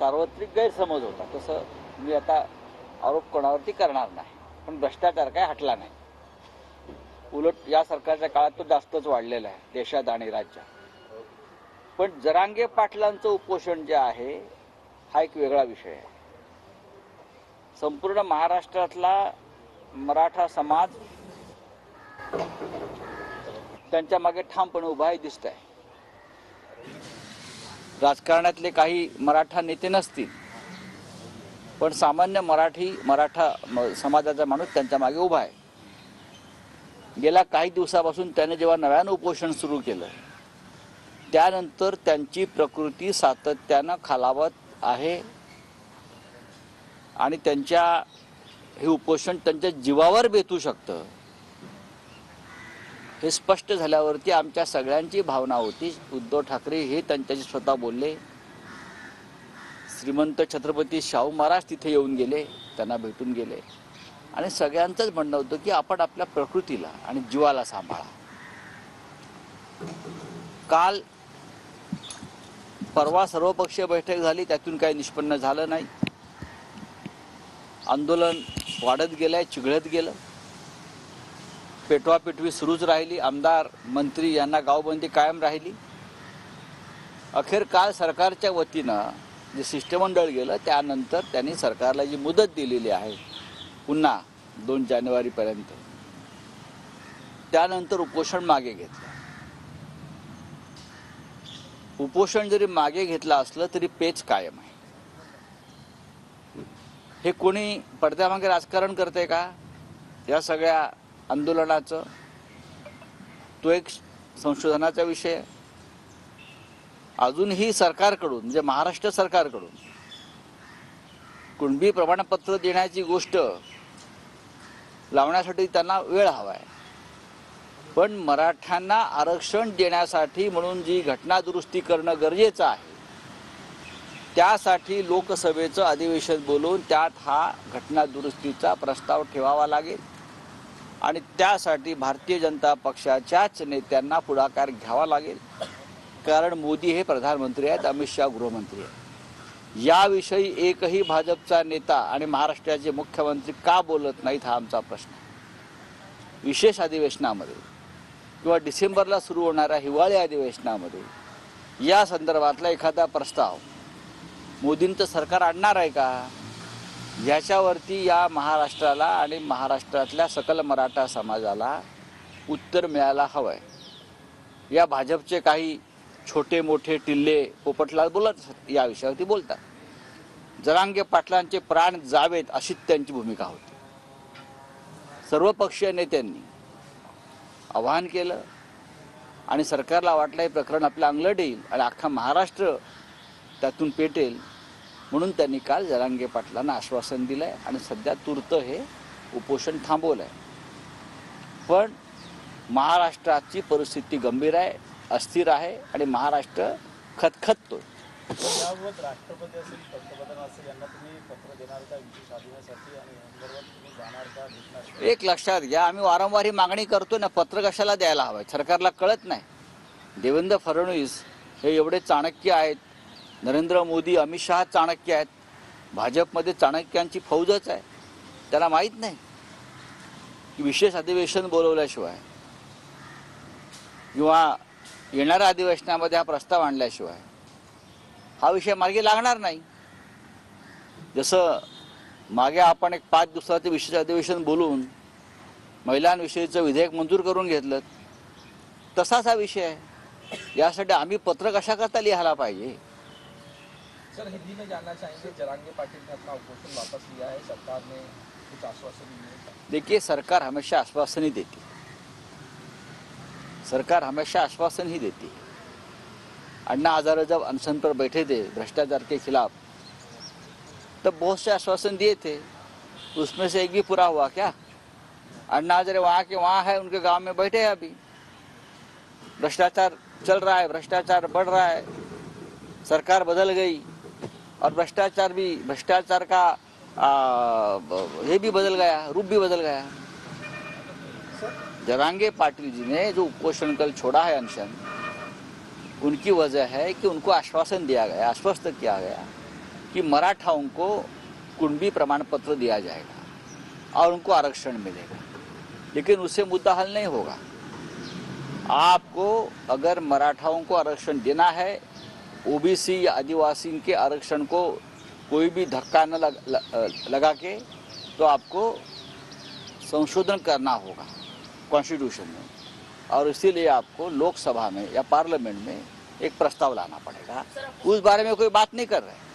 सार्वत्रिक गैरसमज होता, तसं मी आता आरोप कोणावरती करणार नाही. पण भ्रष्टाचार काय हटला नाही. उलट या सरकारच्या काळात तो जास्तच वाढलेला आहे देशात आणि राज्यात. पण जरांगे पाटलांचं उपोषण जे आहे हा एक वेगळा विषय आहे. संपूर्ण महाराष्ट्रातला मराठा समाज त्यांच्या मागे ठामपणे उभा आहे दिसत आहे. राजकारणातले काही मराठा नेते नसतील, पण सामान्य मराठा समाजाचा माणूस त्यांच्या मागे उभा आहे. गेल्या काही दिवसापासून त्याने जेव्हा नव्यानं उपोषण सुरू केलं त्यानंतर त्यांची प्रकृती सातत्यानं खालावत आहे आणि हे उपोषण त्यांच्या जीवावर बेतू शकतं हे स्पष्ट झाल्यावरती आमच्या सगळ्यांची भावना होती. उद्धव ठाकरे हे त्यांच्याशी स्वतः बोलले. श्रीमंत छत्रपती शाहू महाराज तिथे येऊन गेले, त्यांना भेटून गेले आणि सगळ्यांचंच म्हणणं होतं की आपण आपल्या प्रकृतीला आणि जीवाला सांभाळा. परवा सर्वपक्षीय बैठक झाली, त्यातून काही निष्पन्न झालं नाही. आंदोलन वाढत गेलंय, चिघळत गेलं. पेटवापेटवी सुरूच राहिली. आमदार मंत्री यांना गावबंदी कायम राहिली. अखेर काल सरकारच्या वतीनं जे शिष्टमंडळ गेलं त्यानंतर त्यांनी सरकारला जी मुदत दिलेली आहे पुन्हा 2 जानेवारीपर्यंत, त्यानंतर उपोषण मागे घेतलं. उपोषण जरी मागे घेतलं असलं तरी पेच कायम आहे. हे कोणी पडद्यामागे राजकारण करते का या सगळ्या आंदोलनाचं? तो एक संशोधनाचा विषय आहे. अजूनही सरकारकडून म्हणजे महाराष्ट्र सरकारकडून कुणबी प्रमाणपत्र देण्याची गोष्ट लावण्यासाठी त्यांना वेळ हवा आहे. पण मराठ्यांना आरक्षण देण्यासाठी म्हणून जी घटना दुरुस्ती करणं गरजेचं आहे त्यासाठी लोकसभेचं अधिवेशन बोलवून त्यात हा घटना दुरुस्तीचा प्रस्ताव ठेवावा लागेल आणि त्यासाठी भारतीय जनता पक्षाच्याच नेत्यांना पुढाकार घ्यावा लागेल. कारण मोदी हे प्रधानमंत्री आहेत, अमित शहा गृहमंत्री आहेत. याविषयी एकही भाजपचा नेता आणि महाराष्ट्राचे मुख्यमंत्री का बोलत नाहीत हा आमचा प्रश्न. विशेष अधिवेशनामध्ये किंवा डिसेंबरला सुरू होणाऱ्या हिवाळी अधिवेशनामध्ये या संदर्भातला एखादा प्रस्ताव मोदींचं सरकार आणणार आहे का, ह्याच्यावरती या महाराष्ट्राला आणि महाराष्ट्रातल्या सकल मराठा समाजाला उत्तर मिळायला हवं आहे. या भाजपचे काही छोटे मोठे टिल्ले पोपटलाल बोलत या विषयावरती बोलतात. जरांगे पाटलांचे प्राण जावेत अशी त्यांची भूमिका होती. सर्वपक्षीय नेत्यांनी आवाहन केलं आणि सरकारला वाटलं हे प्रकरण आपलं अंगलट येईल आणि अख्खा महाराष्ट्र त्यातून पेटेल म्हणून त्यांनी काल जरांगे पाटलांना आश्वासन दिलं आहे आणि सध्या तूर्त हे उपोषण थांबवलं आहे. पण महाराष्ट्राची परिस्थिती गंभीर आहे, अस्थिर आहे आणि महाराष्ट्र खतखततो. याबाबत राष्ट्रपती असेल, पंतप्रधान असेल यांना तुम्ही पत्र देणार का विशेष अधिवेशनासाठी आणि याबाबत तुम्ही जाणार का, भेटणार? एक लक्षात घ्या, आम्ही वारंवार ही मागणी करतो ना, पत्र कशाला द्यायला हवं? सरकारला कळत नाही. देवेंद्र फडणवीस हे एवढे चाणक्य आहेत, नरेंद्र मोदी अमित शहा चाणक्य आहेत, भाजपमध्ये चाणक्यांची फौजच आहे. त्यांना माहीत नाही की विशेष अधिवेशन बोलवल्याशिवाय किंवा येणाऱ्या अधिवेशनामध्ये हा प्रस्ताव आणल्याशिवाय हा विषय मार्गी लागणार नाही. जसं मागे आपण एक 5 दिवसाचं विशेष अधिवेशन बोलून महिलांविषयीचं विधेयक मंजूर करून घेतलं, तसाच हा विषय आहे. यासाठी आम्ही पत्र कशा करता लिहायला पाहिजे? सर, हिंदी में जानना चाहेंगे, जरांगे पाटिल ने अपना उपोषण वापस लिया है, सरकार ने कुछ आश्वासन दिए? देखिए, सरकार हमेशा आश्वासन ही देती है. सरकार हमेशा आश्वासन ही देती है. अन्ना हजारे जब अनशन पर बैठे थे भ्रष्टाचार के खिलाफ, तब बहुत से आश्वासन दिए थे. उसमें से एक भी पूरा हुआ क्या? अन्ना हजारे वहाँ के वहाँ है, उनके गांव में बैठे हैं अभी. भ्रष्टाचार चल रहा है, भ्रष्टाचार बढ़ रहा है. सरकार बदल गई और भ्रष्टाचार का ये भी बदल गया, रूप भी बदल गया. जरांगे पाटिल जी ने जो उपोषण कल छोड़ा है अनशन, उनकी वजह है कि उनको आश्वासन दिया गया, आश्वस्त किया गया कि मराठाओं को कुणबी प्रमाण पत्र दिया जाएगा और उनको आरक्षण मिलेगा, लेकिन उससे मुद्दा हल नहीं होगा। आपको अगर मराठाओं को आरक्षण देना है, ओबीसी या आदिवासी के आरक्षण को कोई भी धक्का न लगा के, तो आपको संशोधन करना होगा कॉन्स्टिट्यूशन में, और इसीलिए आपको लोकसभा में या पार्लियामेंट में एक प्रस्ताव लाना पड़ेगा। उस बारे में कोई बात नहीं कर रहे।